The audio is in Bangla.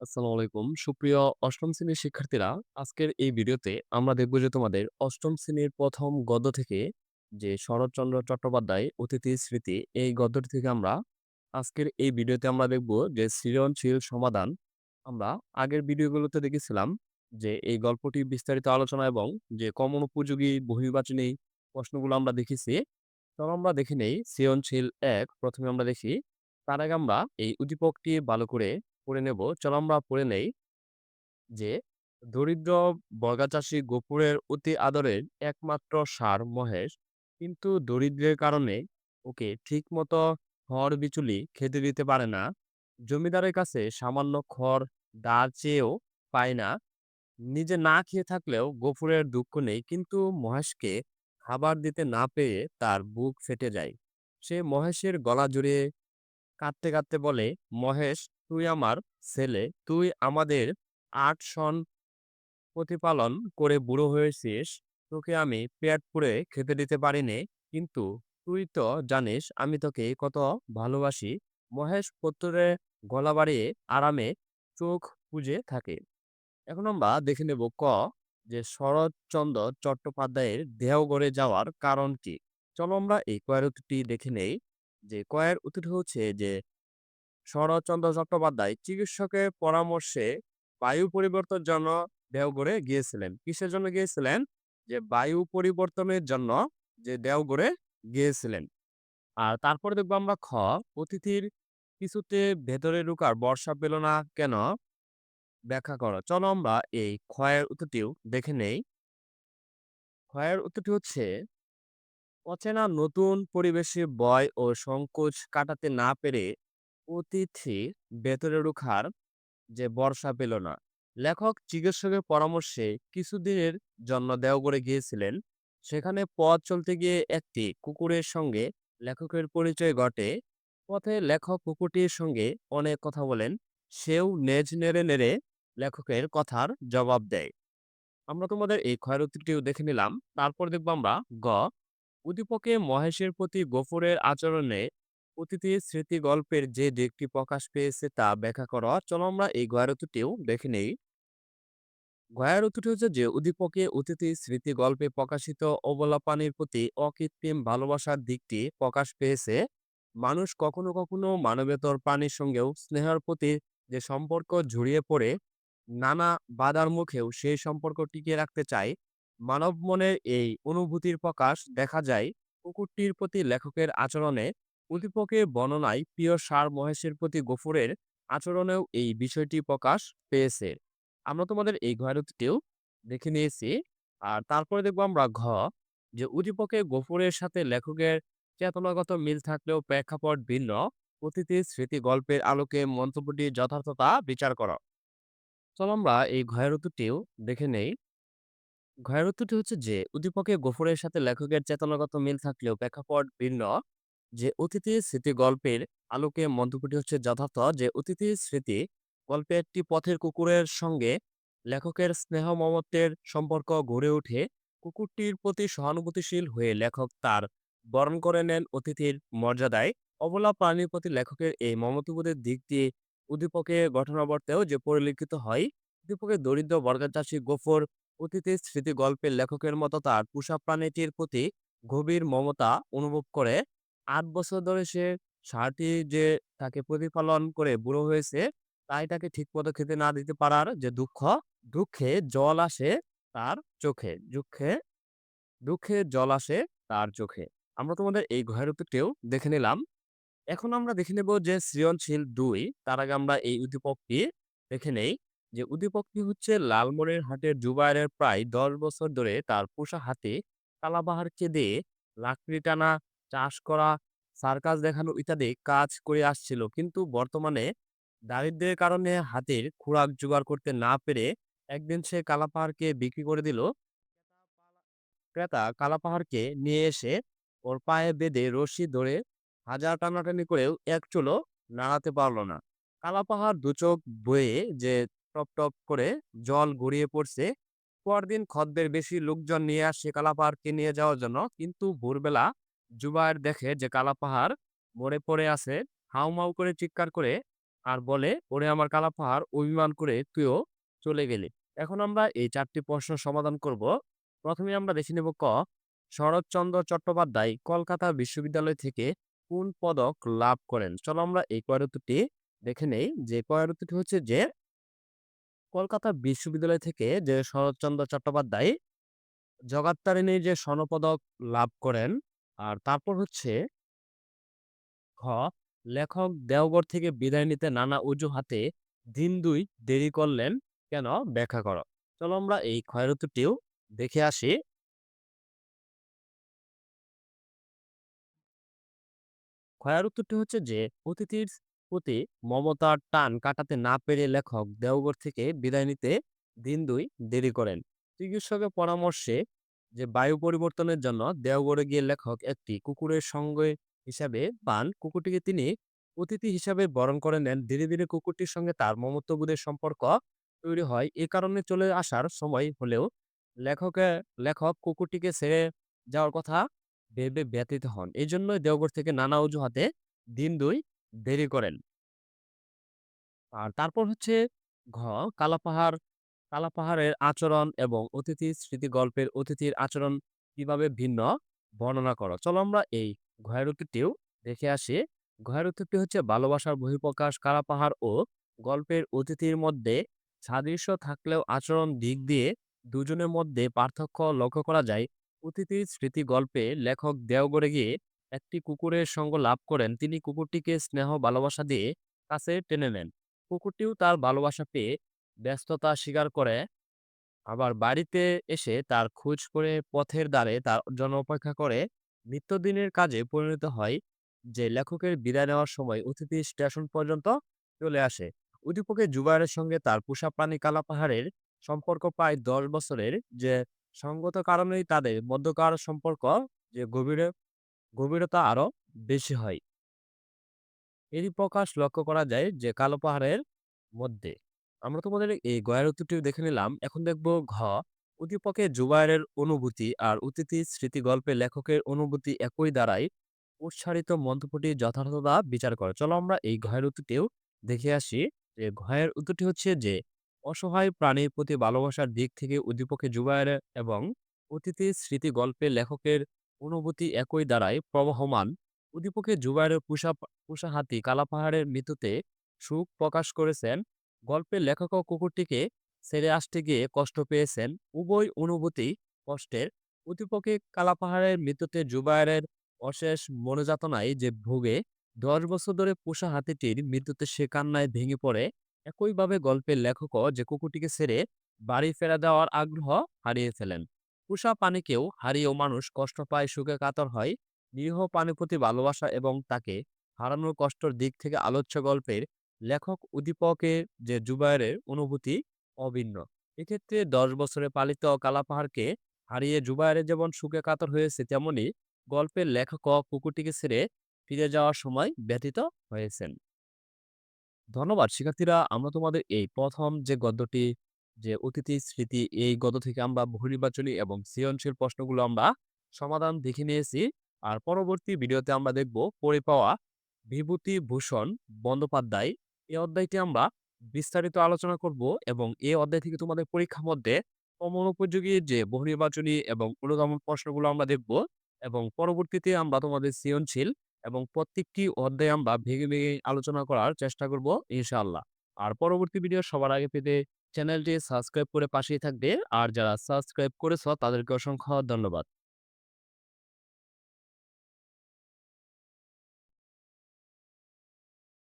আসসালামু আলাইকুম। সুপ্রিয় অষ্টম শ্রেণীর শিক্ষার্থীরা, আজকের এই ভিডিওতে আমরা দেখব যে তোমাদের অষ্টম শ্রেণীর ১ম গদ্য থেকে যে শরৎচন্দ্র চট্টোপাধ্যায় 'অতিথির স্মৃতি' এই গদ্যটি থেকে আমরা আজকের এই ভিডিওতে আমরা দেখব যে সৃজনশীল সমাধান। আমরা আগের ভিডিওগুলোতে দেখেছিলাম যে এই গল্পটি বিস্তারিত আলোচনা এবং যে কমন উপযোগী বহুনির্বাচনী প্রশ্নগুলো আমরা দেখেছি। চলো আমরা দেখে নেই সৃজনশীল ১ ১ম এ আমরা দেখি। তার আগে আমরা এই উদ্দীপকটি ভালো করে পড়ে নেব। চলো আমরা পড়ে নেই যে, দরিদ্র বর্গাচাষী গফুরের অতি আদরের একমাত্র ষাঁড় মহেশ, কিন্তু দরিদ্রের কারণে ওকে ঠিকমতো খড়-বিচুলি খেতে দিতে পারে না। জমিদারের কাছে সামান্য খড় ধার চেয়েও পায় না। নিজে না খেয়ে থাকলেও গফুরের দুঃখ নেই, কিন্তু মহেশকে খাবার দিতে না পেয়ে তার বুক ফেটে যায়। সে মহেশের গলা জড়িয়ে কাঁদতে কাঁদতে বলে, মহেশ, তুই আমার ছেলে, তুই আমাদের ৮ সন প্রতিপালন করে বুড়ো হয়েছিস। তোকে আমি পেট পুড়ে খেতে দিতে পারিনে, কিন্তু তুই তো জানিস আমি তোকে কত ভালোবাসি। মহেশ প্রত্যুরে গলা বাড়িয়ে আরামে চোখ বুজে থাকে। এখন আমরা দেখে নেব ক, যে শরৎচন্দ্র চট্টোপাধ্যায়ের দেওঘরে যাওয়ার কারণ কি। চলো আমরা এই কয়ের উত্তরটি দেখে নেই। যে কয়ের উত্তরটি হচ্ছে যে, শরৎচন্দ্র চট্টোপাধ্যায় চিকিৎসকের পরামর্শে বায়ু পরিবর্তনের জন্য দেওঘরে গিয়েছিলেন। কিসের জন্য গিয়েছিলেন? যে বায়ু পরিবর্তনের জন্য যে দেওঘরে গিয়েছিলেন। আর তারপরে দেখবো আমরা খ, অতিথির কিছুতে ভেতরে ঢুকার বর্ষা পেল না কেন, ব্যাখ্যা করো। চলো আমরা এই ক্ষয়ের উত্তরটিও দেখে নেই। ক্ষয়ের উত্তরটি হচ্ছে, অচেনা নতুন পরিবেশে ভয় ও সংকোচ কাটাতে না পেরে অতিথি ভেতরে ঢুকার যে বর্ষা পেল না। লেখক চিকিৎসকের পরামর্শে কিছুদিনের জন্য দেওঘরে গিয়েছিলেন। সেখানে পথ চলতে গিয়ে একটি কুকুরের সঙ্গে লেখকের পরিচয় ঘটে। পথে লেখক কুকুরটির সঙ্গে অনেক কথা বলেন। সেও নেজ নেড়ে নেড়ে লেখকের কথার জবাব দেয়। আমরা তোমাদের এই ক্ষয়ের উত্তরটিও দেখে নিলাম। তারপর দেখবো আমরা গ, উদ্দীপকে মহেশের প্রতি গফুরের আচরণে অতিথির স্মৃতি গল্পের যে দিকটি প্রকাশ পেয়েছে তা ব্যাখ্যা করো। চলো আমরা এই গয়ের উত্তরটিও দেখে নেই। গয়ার উত্তরটি হচ্ছে যে, উদ্দীপকে অতিথির স্মৃতি গল্পে প্রকাশিত অবলা প্রাণীর প্রতি অকৃত্রিম ভালোবাসার দিকটি প্রকাশ পেয়েছে। মানুষ কখনো কখনো মানবেতর প্রাণীর সঙ্গেও স্নেহের প্রতি যে সম্পর্ক জড়িয়ে পড়ে, নানা বাধার মুখেও সেই সম্পর্ক টিকিয়ে রাখতে চায়। মানব মনের এই অনুভূতির প্রকাশ দেখা যায় কুকুরটির প্রতি লেখকের আচরণে। উদ্দীপকের বর্ণনায় প্রিয় ষাঁড় মহেশের প্রতি গফুরের আচরণেও এই বিষয়টি প্রকাশ পেয়েছে। আমরা তোমাদের এই ঘয়ের উত্তরটিও দেখে নিয়েছি। আর তারপরে দেখবো আমরা ঘ, যে উদ্দীপকে গফুরের সাথে লেখকের চেতনাগত মিল থাকলেও প্রেক্ষাপট ভিন্ন। অতিথির স্মৃতি গল্পের আলোকে মন্তব্যটির যথার্থতা বিচার করা। চলো আমরা এই ঘয়ের উত্তরটিও দেখে নেই। ঘয়ের উত্তরটি হচ্ছে যে, উদ্দীপকে গফুরের সাথে লেখকের চেতনাগত মিল থাকলেও প্রেক্ষাপট ভিন্ন। যে অতিথির স্মৃতি গল্পের আলোকে মন্তব্যটি হচ্ছে যথার্থ। যে অতিথির স্মৃতি গল্পে একটি পথের কুকুরের সঙ্গে লেখকের স্নেহ মমত্বের সম্পর্ক গড়ে ওঠে। কুকুরটির প্রতি সহানুভূতিশীল হয়ে লেখক তার বরণ করে নেন অতিথির মর্যাদায়। অবলা প্রাণীর প্রতি লেখকের এই মমত্ববোধের দিক দিয়ে উদ্দীপকের ঘটনাবর্তেও যে পরিলক্ষিত হয়। উদ্দীপকের দরিদ্র বর্গাচাষী গফুর অতিথির স্মৃতি গল্পের লেখকের মতো তার পোষা প্রাণীটির প্রতি গভীর মমতা অনুভব করে। ৮ বছর ধরে সে ষাঁড়টি যে তাকে প্রতিপালন করে বুড়ো হয়েছে, তাই তাকে ঠিকমতো খেতে না দিতে পারার যে দুঃখ, দুঃখে জল আসে তার চোখে। দুঃখে জল আসে তার চোখে। আমরা তোমাদের এই ঘয়ের উত্তরটিও দেখে নিলাম। এখন আমরা দেখে নেব যে সৃজনশীল ২। তার আগে আমরা এই উদ্দীপকটি দেখে নেই। যে উদ্দীপকটি হচ্ছে, লালমনিরহাটের জুবায়ের প্রায় ১০ বছর ধরে তার পোষা হাতি কালাবাহারকে দিয়ে লাকড়ি টানা, চাষ করা, সার্কাস দেখানো ইত্যাদি কাজ করে আসছিল। কিন্তু বর্তমানে দারিদ্র্যের কারণে হাতির খোরাক জোগাড় করতে না পেরে একদিন সে কালাপাহাড়কে বিক্রি করে দিল। ক্রেতা কালাপাহাড়কে নিয়ে এসে ওর পায়ে বেঁধে রশি ধরে হাজার টানাটানি করেও এক চুলও নাড়াতে পারল না। কালাপাহাড় দু চোখ বয়ে যে টপ টপ করে জল গড়িয়ে পড়ছে। পরদিন খদ্দের বেশি লোকজন নিয়ে আসে কালাপাহাড়কে নিয়ে যাওয়ার জন্য, কিন্তু ভোরবেলা জুবায়ের দেখে যে কালাপাহাড় মরে পড়ে আছে। হাউমাউ করে চিৎকার করে আর বলে, "ওরে আমার কালাপাহাড় অভিমান করে তুইও চলে গেলি।" এখন আমরা এই ৪ টি প্রশ্ন সমাধান করব। ১ম এ আমরা দেখে নেব শরৎচন্দ্র চট্টোপাধ্যায় কলকাতা বিশ্ববিদ্যালয় থেকে কোন পদক লাভ করেন? চলো আমরা এই কয়ের উত্তরটি দেখে নেই। যে কয়ের উত্তরটি হচ্ছে যে কলকাতা বিশ্ববিদ্যালয় থেকে যে শরৎচন্দ্র চট্টোপাধ্যায় জগাত্তারিণী যে স্বর্ণপদক লাভ করেন। আর তারপর হচ্ছে খ লেখক দেওঘর থেকে বিদায় নিতে নানা অজুহাতে দিন ২ দেরি করলেন কেন? ব্যাখ্যা করো। চলো আমরা এই ক্ষয়ের উত্তরটিও দেখে আসি। ক্ষয়ের উত্তরটি হচ্ছে যে অতিথির প্রতি মমতার টান কাটাতে না পেরে লেখক দেওঘর থেকে বিদায় নিতে দিন ২ দেরি করেন। চিকিৎসকের পরামর্শে যে বায়ু পরিবর্তনের জন্য দেওঘরে গিয়ে লেখক একটি কুকুরের সঙ্গে হিসাবে পান। কুকুরটিকে তিনি অতিথি হিসাবে বরণ করে নেন। ধীরে ধীরে কুকুরটির সঙ্গে তার মমত্ববোধের সম্পর্ক তৈরি হয়। এ কারণে চলে আসার সময় হলেও লেখকে লেখক কুকুরটিকে ছেড়ে যাওয়ার কথা ভেবে ব্যথিত হন। এজন্যই দেওঘর থেকে নানা অজুহাতে দিন ২ দেরি করেন। আর তারপর হচ্ছে ঘ কালাপাহাড়, কালাপাহাড়ের আচরণ এবং অতিথির স্মৃতি গল্পের অতিথির আচরণ কিভাবে ভিন্ন বর্ণনা করো। চলো আমরা এই ঘয়ের উত্তরটিও দেখে আসি। ঘয়ের উত্তরটি হচ্ছে ভালোবাসার বহিঃপ্রকাশ কালাপাহাড় ও গল্পের অতিথির মধ্যে সাদৃশ্য থাকলেও আচরণ দিক দিয়ে দুজনের মধ্যে পার্থক্য লক্ষ্য করা যায়। অতিথির স্মৃতি গল্পে লেখক দেওঘরে গিয়ে একটি কুকুরের সঙ্গ লাভ করেন। তিনি কুকুরটিকে স্নেহ ভালোবাসা দিয়ে কাছে টেনে নেন। কুকুরটিও তার ভালোবাসা পেয়ে ব্যস্ততা স্বীকার করে। আবার বাড়িতে এসে তার খোঁজ করে পথের ধারে তার জন্য অপেক্ষা করে। নিত্যদিনের কাজে পরিণত হয় যে লেখকের বিদায় নেওয়ার সময় অতিথি স্টেশন পর্যন্ত চলে আসে। অধ্যাপকের জুবায়ের সঙ্গে তার পোষা প্রাণী কালাপাহাড়ের সম্পর্ক প্রায় ১০ বছরের। যে সঙ্গত কারণেই তাদের মধ্যকার সম্পর্ক যে গভীরতা আরো বেশি হয়। এরই প্রকাশ লক্ষ্য করা যায় যে কালো পাহাড়ের মধ্যে। আমরা তোমাদের এই গয়ার উত্তরটিও দেখে নিলাম। এখন দেখব ঘ। উদ্দীপকে জুবায়ের অনুভূতি আর অতিথির স্মৃতি গল্পে লেখকের অনুভূতি একই দ্বারাই উচ্চারিত মন্তব্যটি যথার্থতা বিচার করে। চলো আমরা এই ঘয়ের উত্তরটিও দেখে আসি। যে ঘয়ের উত্তরটি হচ্ছে যে অসহায় প্রাণীর প্রতি ভালোবাসার দিক থেকে উদ্দীপকে জুবায়ের এবং অতিথির স্মৃতি গল্পে লেখকের অনুভূতি একই দ্বারাই প্রবহমান। উদ্দীপকে জুবায়ের পুষা হাতি কালাপাহাড়ের মৃত্যুতে সুখ প্রকাশ করেছেন। গল্পের লেখকও কুকুরটিকে ছেড়ে আসতে গিয়ে কষ্ট পেয়েছেন। উভয় অনুভূতি কষ্টের। উদ্দীপকে কালাপাহাড়ের মৃত্যুতে জুবায়ের অশেষ মনোযাতনায় যে ভোগে ১০ বছর ধরে পোষা হাতিটির মৃত্যুতে সে কান্নায় ভেঙে পড়ে। একইভাবে গল্পের লেখকও যে কুকুরটিকে ছেড়ে বাড়ি ফেরা দেওয়ার আগ্রহ হারিয়ে ফেলেন। পোষা প্রাণীকেও হারিয়েও মানুষ কষ্ট পায়, সুখে কাতর হয়। নিরীহ প্রাণীর প্রতি ভালোবাসা এবং তাকে হারানোর কষ্টের দিক থেকে আলোচ্য গল্পের লেখক উদ্দীপকের যে জুবায়ের অনুভূতি অভিন্ন। এক্ষেত্রে ১০ বছরে পালিত কালাপাহাড়কে হারিয়ে জুবায়ের যেমন সুখে কাতর হয়েছে, তেমনি গল্পের লেখক কুকুরটিকে ছেড়ে ফিরে যাওয়ার সময় ব্যথিত হয়েছেন। ধন্যবাদ শিক্ষার্থীরা। আমরা তোমাদের এই প্রথম যে গদ্যটি, যে অতিথির স্মৃতি, এই গদ্য থেকে আমরা বহু নির্বাচনী এবং সৃজনশীল প্রশ্নগুলো আমরা সমাধান দেখে নিয়েছি। আর পরবর্তী ভিডিওতে আমরা দেখব পড়ে পাওয়া বিভূতিভূষণ বন্দ্যোপাধ্যায়। এই অধ্যায়টি আমরা বিস্তারিত আলোচনা করব এবং এই অধ্যায় থেকে তোমাদের পরীক্ষার মধ্যে কমন উপযোগী যে বহু নির্বাচনী এবং অনুগমন প্রশ্নগুলো আমরা দেখব এবং পরবর্তীতে আমরা তোমাদের সৃজনশীল এবং প্রত্যেকটি অধ্যায় আমরা ভেঙে ভেঙে আলোচনা করার চেষ্টা করব ইনশাআল্লাহ। আর পরবর্তী ভিডিও সবার আগে পেতে চ্যানেলটি সাবস্ক্রাইব করে পাশেই থাকবে। আর যারা সাবস্ক্রাইব করেছ তাদেরকে অসংখ্য ধন্যবাদ।